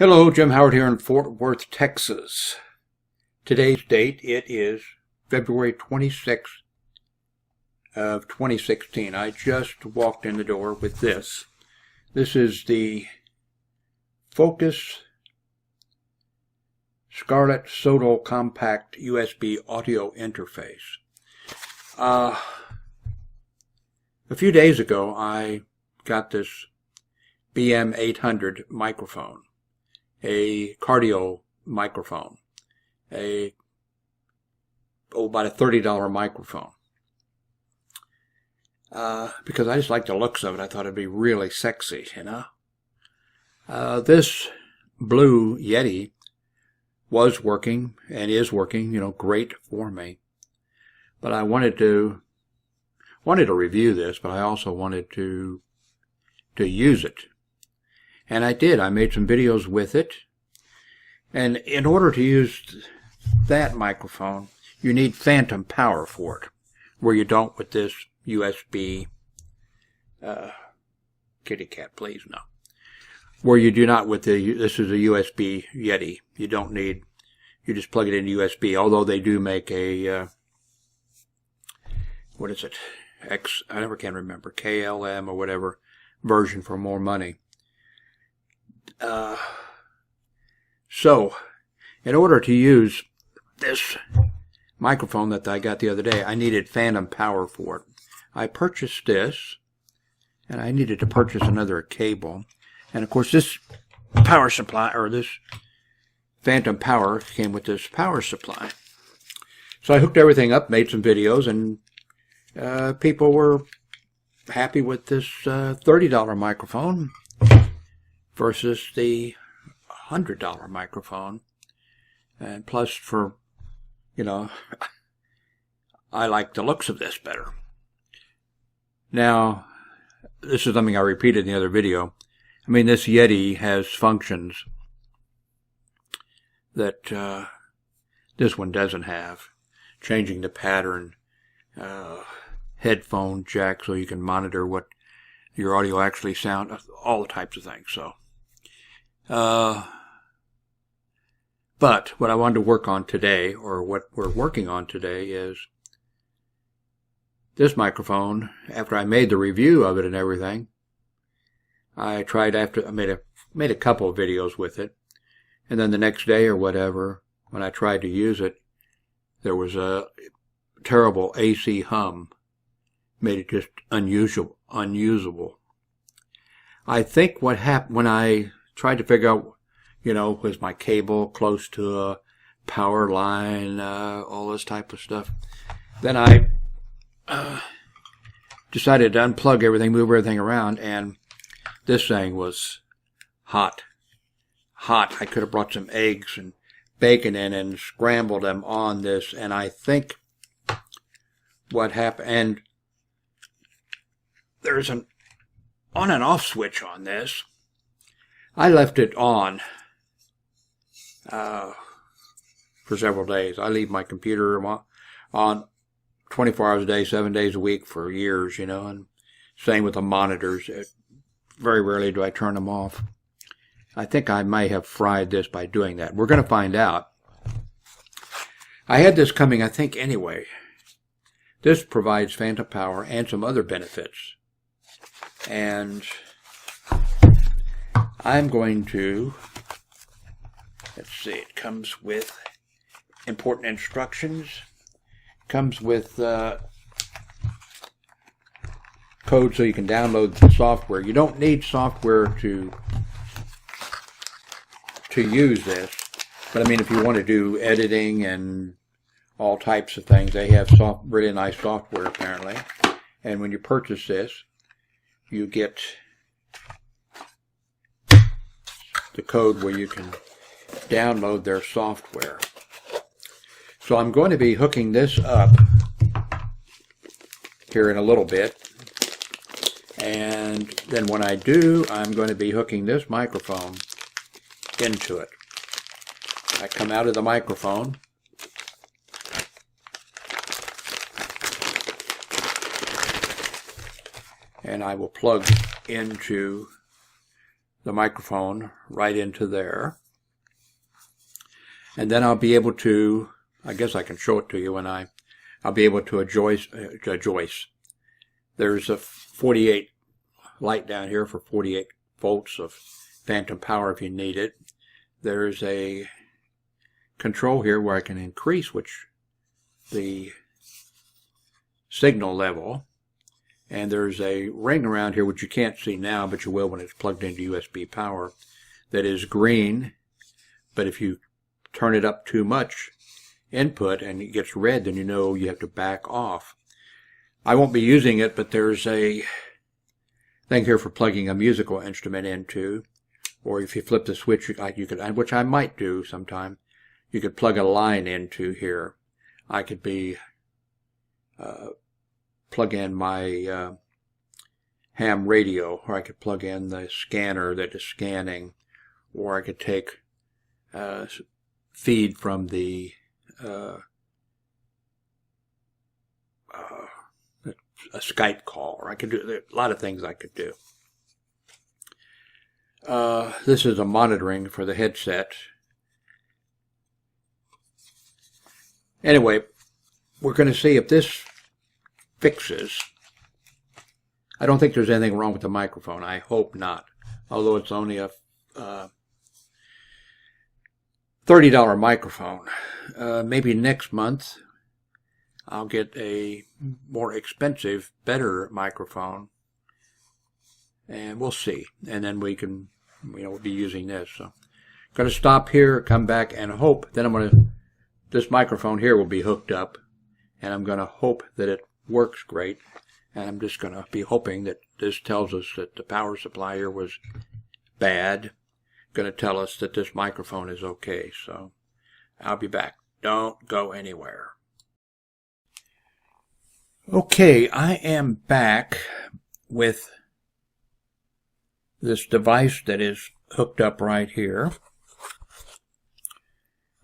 Hello, Jim Howard here in Fort Worth, Texas. Today's date, it is February 26th of 2016. I just walked in the door with this. This is the Focusrite Scarlett Solo Compact USB audio interface. A few days ago, I got this BM-800 microphone. A cardio microphone, about a $30 microphone. Because I just like the looks of it, I thought it'd be really sexy, you know. This Blue Yeti was working and is working, great for me. But I wanted to review this, but I also wanted to use it. And I did. I made some videos with it. And in order to use that microphone, you need phantom power for it, where you don't with this USB, kitty cat, please, no. Where you do not with this is a USB Yeti. You don't need, you just plug it into USB, although they do make a, what is it? I never can remember, KLM or whatever version for more money. So, in order to use this microphone that I got the other day, I needed phantom power for it. I purchased this, and I needed to purchase another cable. And of course, this power supply, or this phantom power, came with this power supply. So I hooked everything up, made some videos, and people were happy with this $30 microphone versus the $100 microphone. And plus, for, I like the looks of this better. Now, this is something I repeated in the other video. I mean, this Yeti has functions that this one doesn't have. Changing the pattern, headphone jack so you can monitor what your audio actually sound, all types of things. So, but what I wanted to work on today, or what we're working on today, is this microphone. After I made the review of it and everything, I tried I made a couple of videos with it, and then the next day or whatever, when I tried to use it, there was a terrible AC hum, made it just unusable. I think what happened when I tried to figure out, was my cable close to a power line, all this type of stuff. Then I decided to unplug everything, move everything around, and this thing was hot. I could have brought some eggs and bacon in and scrambled them on this, and I think what happened, and there's an on and off switch on this. I left it on for several days. I leave my computer on 24 hours a day, 7 days a week for years, and same with the monitors. Very rarely do I turn them off. I think I may have fried this by doing that. We're going to find out. I had this coming, I think, anyway. This provides phantom power and some other benefits. And I'm going to, let's see, it comes with important instructions. Comes with code so you can download the software. You don't need software to use this. But I mean, if you want to do editing and all types of things, they have really nice software apparently. And when you purchase this, you get the code where you can download their software. So I'm going to be hooking this up here in a little bit. And then when I do, I'm going to be hooking this microphone into it. I come out of the microphone. And I will plug into the microphone right into there. And then I'll be able to, I guess I can show it to you when I'll be able to adjust. There's a 48 light down here for 48 volts of phantom power if you need it. There's a control here where I can increase the signal level. And there's a ring around here which you can't see now, but you will when it's plugged into USB power, that is green. But if you turn it up too much input and it gets red, then you know you have to back off. I won't be using it, but there's a thing here for plugging a musical instrument into, or if you flip the switch, you could, which I might do sometime, you could plug a line into here. I could plug in my ham radio, or I could plug in the scanner that is scanning, or I could take feed from the a Skype call, or I could do a lot of things I could do. This is a monitoring for the headset. Anyway, we're going to see if this fixes. I don't think there's anything wrong with the microphone. I hope not. Although it's only a $30 microphone. Maybe next month I'll get a more expensive, better microphone, and we'll see. And then we can, we'll be using this. So I'm going to stop here, come back, and hope. Then this microphone here will be hooked up, and I'm going to hope that it works great. And I'm just going to be hoping that this tells us that the power supply here was bad. Going to tell us that this microphone is okay. So I'll be back. Don't go anywhere. Okay, I am back with this device that is hooked up right here.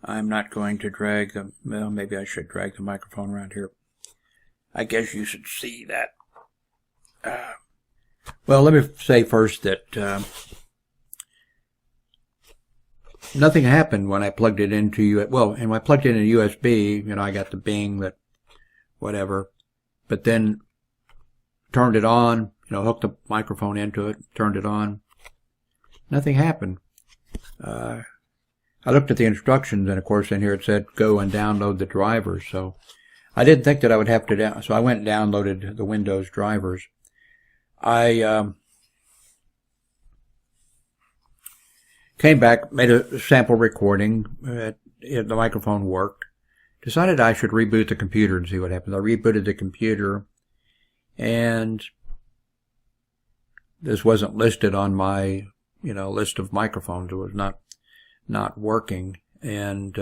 I'm not going to drag the, well, maybe I should drag the microphone around here. I guess you should see that. Well, let me say first that nothing happened when I plugged it into, and when I plugged it in a USB, I got the bing, that whatever, but then turned it on, hooked the microphone into it, turned it on. Nothing happened. I looked at the instructions, and of course in here it said go and download the drivers, so I didn't think that I would have to so I went and downloaded the Windows drivers. I came back, made a sample recording, the microphone worked, decided I should reboot the computer and see what happens. I rebooted the computer, and this wasn't listed on my, list of microphones. It was not working, and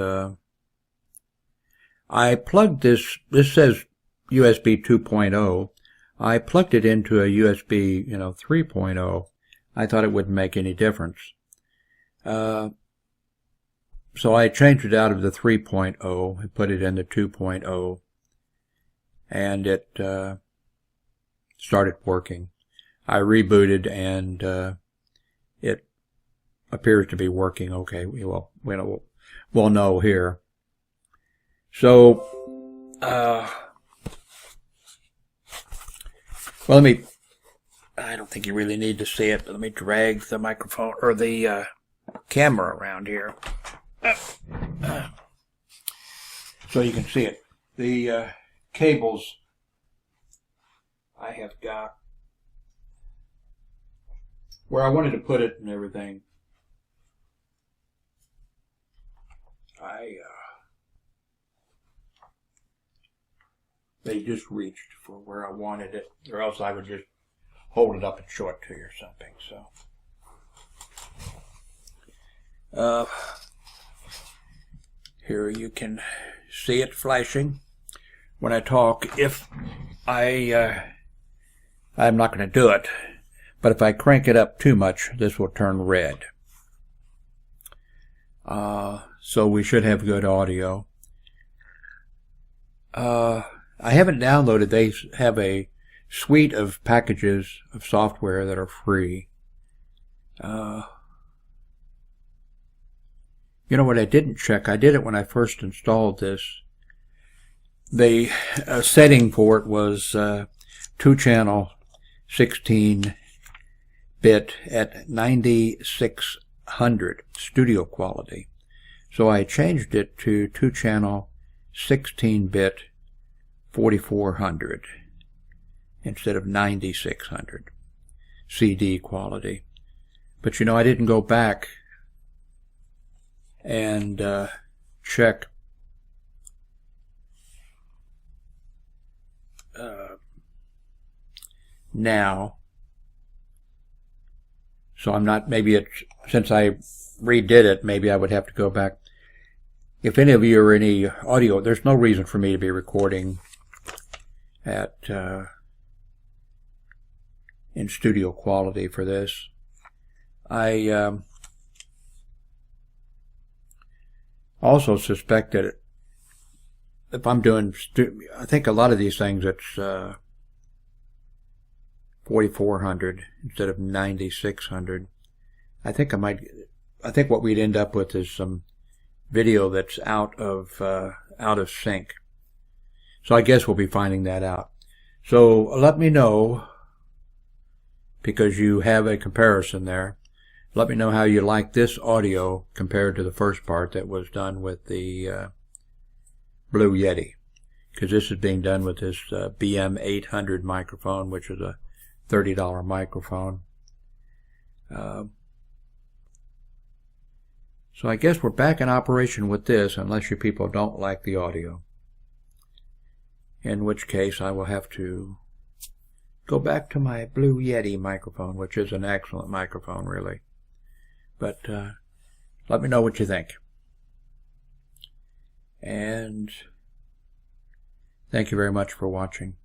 I plugged this says USB 2.0. I plugged it into a USB, 3.0. I thought it wouldn't make any difference. So I changed it out of the 3.0 and put it in the 2.0, and it started working. I rebooted, and it appears to be working okay. We'll know here. So, well, I don't think you really need to see it, but let me drag the microphone, or the camera around here. So you can see it. The cables I have got, where I wanted to put it and everything, they just reached for where I wanted it, or else I would just hold it up and show it to you or something. So here you can see it flashing when I talk. If I'm not going to do it, but if I crank it up too much, this will turn red. So we should have good audio. I haven't downloaded. They have a suite of packages of software that are free. You know what I didn't check? I did it when I first installed this. The setting for it was 2-channel 16-bit at 9600 studio quality. So I changed it to 2-channel 16-bit 4400 instead of 9600 CD quality. But you know, I didn't go back and check now. So I'm not, maybe it's, since I redid it, maybe I would have to go back. If any of you are any audio, there's no reason for me to be recording at in studio quality for this. I also suspect that if I'm doing, I think a lot of these things it's 4400 instead of 9600. I think what we'd end up with is some video that's out of sync. So I guess we'll be finding that out. So let me know, because you have a comparison there. Let me know how you like this audio compared to the first part that was done with the Blue Yeti, because this is being done with this BM-800 microphone, which is a $30 microphone. So I guess we're back in operation with this, unless you people don't like the audio, in which case I will have to go back to my Blue Yeti microphone, which is an excellent microphone, really. But let me know what you think. And thank you very much for watching.